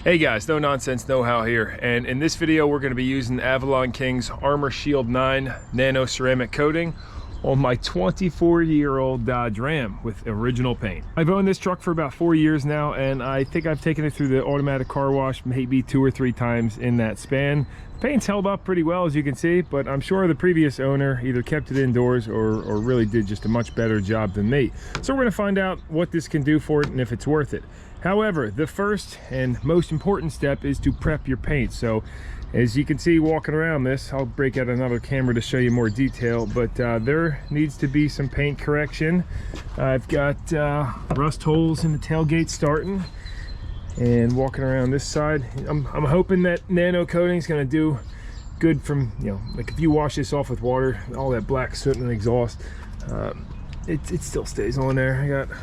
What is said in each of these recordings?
Hey guys, no nonsense, no how here, and in this video we're going to be using Avalon King's ARMORSHIELD 9 nano ceramic coating on my 24-year-old Dodge Ram with original paint. I've owned this truck for about 4 years now, and I think I've taken it through the automatic car wash maybe 2 or 3 times in that span. Paint's held up pretty well, as you can see, but I'm sure the previous owner either kept it indoors or really did just a much better job than me. So we're going to find out what this can do for it and if it's worth it. However, the first and most important step is to prep your paint. So as you can see walking around this, I'll break out another camera to show you more detail, but there needs to be some paint correction. I've got rust holes in the tailgate starting, and walking around this side, I'm hoping that nano coating is going to do good from, you know, like if you wash this off with water, all that black soot and exhaust, it still stays on there. I got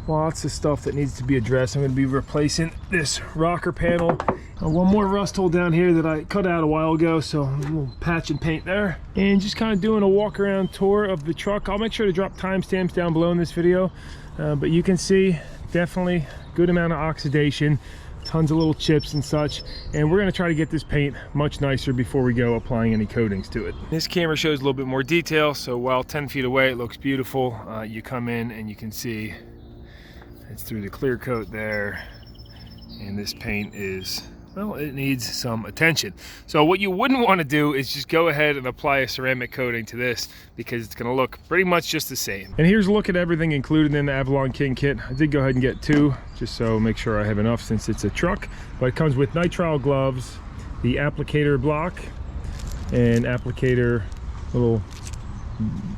lots of stuff that needs to be addressed. I'm going to be replacing this rocker panel. One more rust hole down here that I cut out a while ago, so a little patch and paint there. And just kind of doing a walk around tour of the truck. I'll make sure to drop timestamps down below in this video, but you can see definitely good amount of oxidation, tons of little chips and such, and we're going to try to get this paint much nicer before we go applying any coatings to it. This camera shows a little bit more detail, so while 10 feet away it looks beautiful, you come in and you can see it's through the clear coat there, and this paint is, well, it needs some attention. So what you wouldn't want to do is just go ahead and apply a ceramic coating to this, because it's going to look pretty much just the same. And here's a look at everything included in the Avalon King kit. I did go ahead and get 2, just so make sure I have enough since it's a truck. But it comes with nitrile gloves, the applicator block, and applicator, little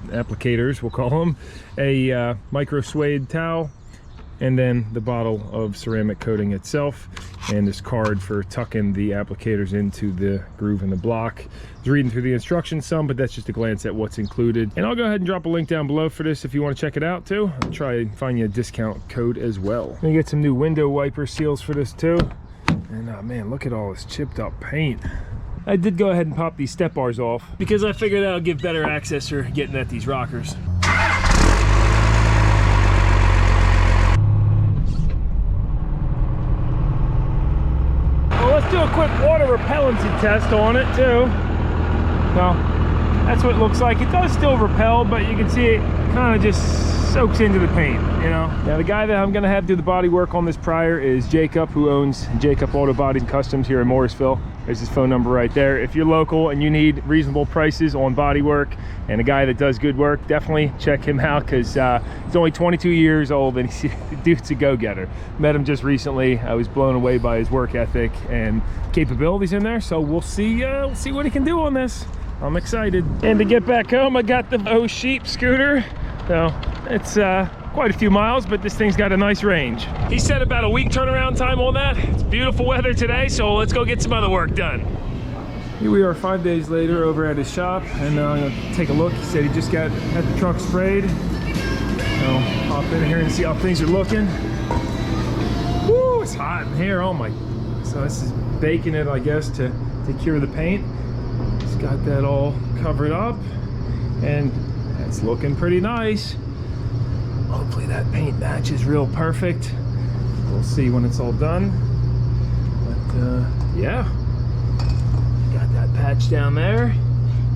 applicators we'll call them, a micro suede towel, and then the bottle of ceramic coating itself, and this card for tucking the applicators into the groove in the block. I was reading through the instructions some, but that's just a glance at what's included. And I'll go ahead and drop a link down below for this if you want to check it out too. I'll try and find you a discount code as well. I'm gonna get some new window wiper seals for this too. And man, look at all this chipped up paint. I did go ahead and pop these step bars off because I figured that'll give better access for getting at these rockers. Let's do a quick water repellency test on it too. So that's what it looks like. It does still repel, but you can see it kind of just soaks into the paint, you know. Now the guy that I'm gonna have do the body work on this prior is Jacob, who owns Jacob Auto Body and Customs here in Morrisville. There's his phone number right there. If you're local and you need reasonable prices on body work and a guy that does good work, definitely check him out, because he's only 22 years old and the dude's a go-getter. Met him just recently. I was blown away by his work ethic and capabilities in there, so we'll see what he can do on this. I'm excited. And to get back home, I got the Oh Sheep scooter. So it's quite a few miles, but this thing's got a nice range. He said about a week turnaround time on that. It's beautiful weather today, so let's go get some other work done. Here we are 5 days later over at his shop, and I'm gonna take a look. He said he just had the truck sprayed. I'll hop in here and see how things are looking. Woo, it's hot in here, oh my. So this is baking it, I guess, to cure the paint. It's got that all covered up, and it's looking pretty nice. Hopefully that paint matches real perfect. We'll see when it's all done. But yeah, got that patch down there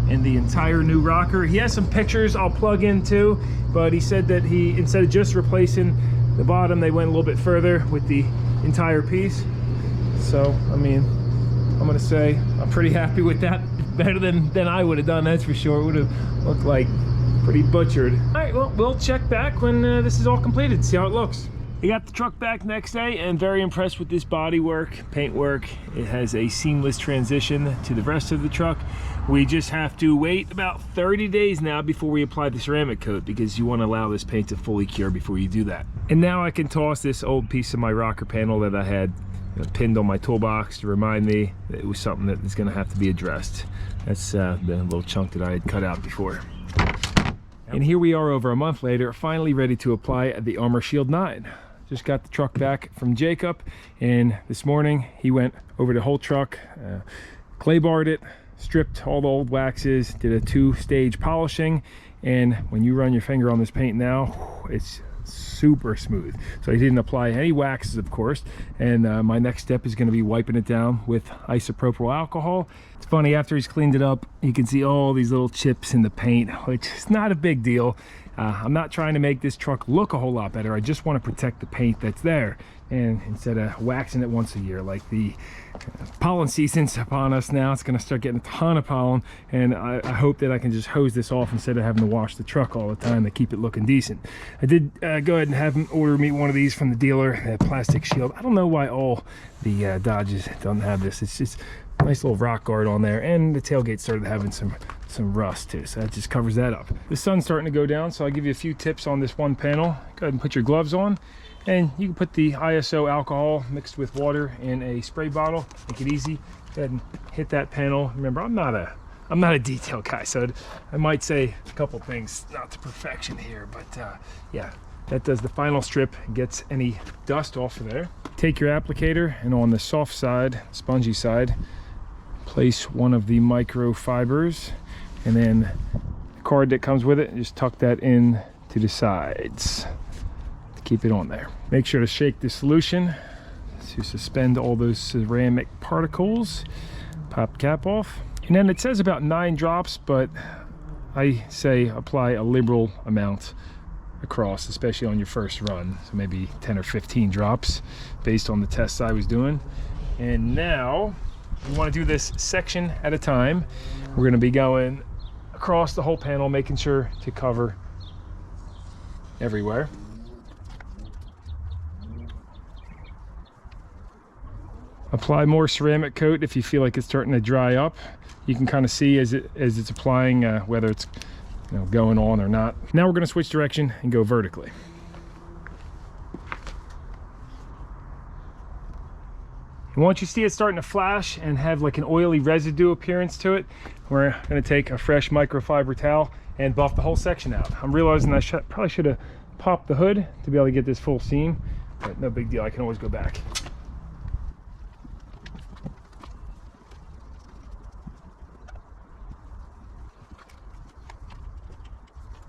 and the entire new rocker. He has some pictures I'll plug in too, but he said that he, instead of just replacing the bottom, they went a little bit further with the entire piece. So I mean, I'm gonna say I'm pretty happy with that. Better than I would have done, that's for sure. It would have looked like pretty butchered. All right, well, we'll check back when this is all completed, see how it looks. We got the truck back next day, and very impressed with this body work, paint work. It has a seamless transition to the rest of the truck. We just have to wait about 30 days now before we apply the ceramic coat, because you want to allow this paint to fully cure before you do that. And now I can toss this old piece of my rocker panel that I had pinned on my toolbox to remind me that it was something that is going to have to be addressed. That's the little chunk that I had cut out before. And here we are over a month later, finally ready to apply the ARMORSHIELD 9. Just got the truck back from Jacob, and this morning he went over the whole truck, clay barred it, stripped all the old waxes, did a 2-stage polishing, and when you run your finger on this paint now, it's super smooth. So I didn't apply any waxes, of course, and my next step is going to be wiping it down with isopropyl alcohol. It's funny, after he's cleaned it up, you can see all these little chips in the paint, which is not a big deal. I'm not trying to make this truck look a whole lot better. I just want to protect the paint that's there, and instead of waxing it once a year, like the pollen season's upon us now, it's going to start getting a ton of pollen, and I hope that I can just hose this off instead of having to wash the truck all the time to keep it looking decent. I did go ahead and have him order me one of these from the dealer, a plastic shield. I don't know why all the Dodges don't have this. It's just a nice little rock guard on there, and the tailgate started having some rust too, so that just covers that up. The sun's starting to go down, so I'll give you a few tips on this one panel. Go ahead and put your gloves on, and you can put the ISO alcohol mixed with water in a spray bottle. Make it easy. Go ahead and hit that panel. Remember, I'm not a detail guy, so I might say a couple things not to perfection here, but yeah, that does the final strip and gets any dust off of there. Take your applicator, and on the soft side, spongy side, place one of the microfibers, and then the card that comes with it, just tuck that in to the sides to keep it on there. Make sure to shake the solution to suspend all those ceramic particles. Pop the cap off, and then it says about 9 drops, but I say apply a liberal amount across, especially on your first run, so maybe 10 or 15 drops based on the tests I was doing. And now you want to do this section at a time. We're going to be going across the whole panel, making sure to cover everywhere. Apply more ceramic coat if you feel like it's starting to dry up. You can kind of see as it's applying whether it's going on or not. Now we're going to switch direction and go vertically. And once you see it starting to flash and have like an oily residue appearance to it, we're going to take a fresh microfiber towel and buff the whole section out. I'm realizing I probably should have popped the hood to be able to get this full seam, but no big deal, I can always go back.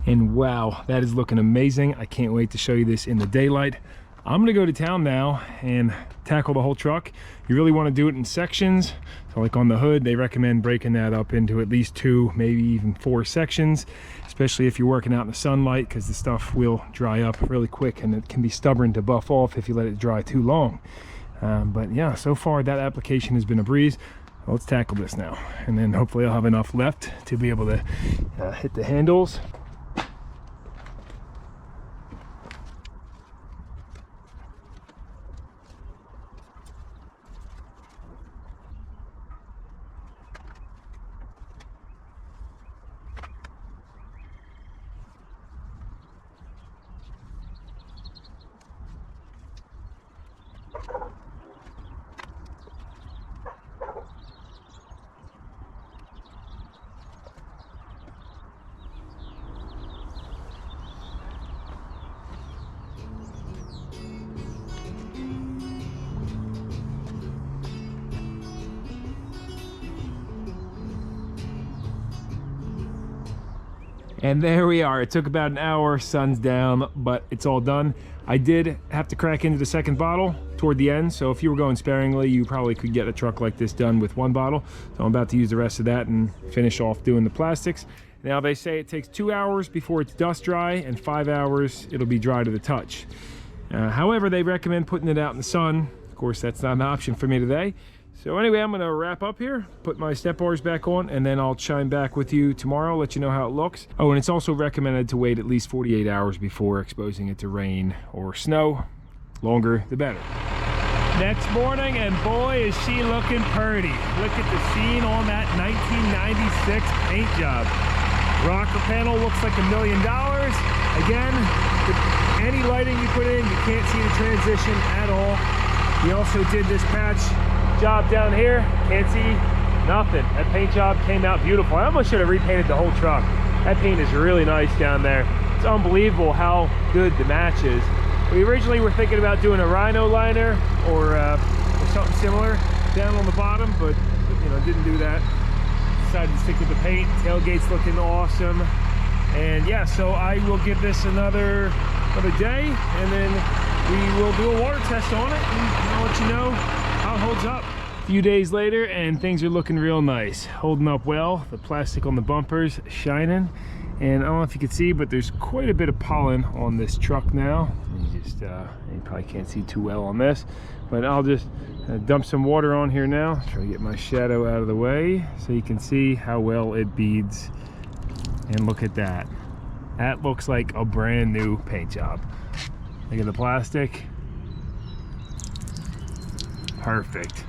And wow, that is looking amazing. I can't wait to show you this in the daylight. I'm gonna go to town now and tackle the whole truck. You really want to do it in sections. So like on the hood, they recommend breaking that up into at least 2, maybe even 4 sections, especially if you're working out in the sunlight, because the stuff will dry up really quick and it can be stubborn to buff off if you let it dry too long. But yeah, so far that application has been a breeze. Let's tackle this now, and then hopefully I'll have enough left to be able to hit the handles. And there we are. It took about an hour, sun's down, but it's all done. I did have to crack into the second bottle toward the end, so if you were going sparingly, you probably could get a truck like this done with 1 bottle. So I'm about to use the rest of that and finish off doing the plastics. Now they say it takes 2 hours before it's dust dry, and 5 hours it'll be dry to the touch. However, they recommend putting it out in the sun. Of course, that's not an option for me today. So anyway, I'm gonna wrap up here, put my step bars back on, and then I'll chime back with you tomorrow, let you know how it looks. Oh, and it's also recommended to wait at least 48 hours before exposing it to rain or snow. Longer, the better. Next morning, and boy, is she looking pretty. Look at the scene on that 1996 paint job. Rocker panel looks like $1 million. Again, any lighting you put in, you can't see the transition at all. We also did this patch job down here, can't see nothing. That paint job came out beautiful. I almost should have repainted the whole truck. That paint is really nice down there. It's unbelievable how good the match is. We originally were thinking about doing a rhino liner or something similar down on the bottom, but didn't do that. Decided to stick with the paint. Tailgate's looking awesome. And yeah, so I will give this another another day, and then we will do a water test on it, and I'll let you know how it holds up. A few days later, and things are looking real nice, holding up well. The plastic on the bumpers shining, and I don't know if you can see, but there's quite a bit of pollen on this truck now. You probably can't see too well on this, but I'll just dump some water on here now, try to get my shadow out of the way so you can see how well it beads. And look at that. That looks like a brand new paint job. Look at the plastic. Perfect.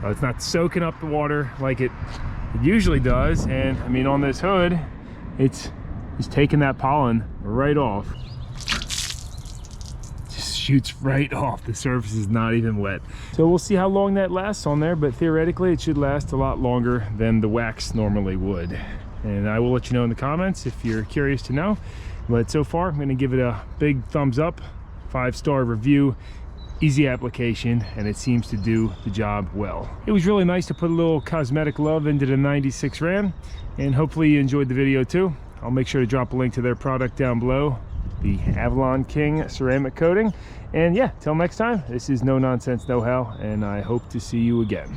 Well, it's not soaking up the water like it usually does, and I mean on this hood it's taking that pollen right off. Just shoots right off. The surface is not even wet. So we'll see how long that lasts on there, but theoretically it should last a lot longer than the wax normally would. And I will let you know in the comments if you're curious to know. But so far I'm going to give it a big thumbs up, 5-star review. Easy application, and it seems to do the job well. It was really nice to put a little cosmetic love into the 96 Ram, and hopefully you enjoyed the video too. I'll make sure to drop a link to their product down below, the Avalon King ceramic coating. And yeah, till next time, this is No Nonsense No How, and I hope to see you again.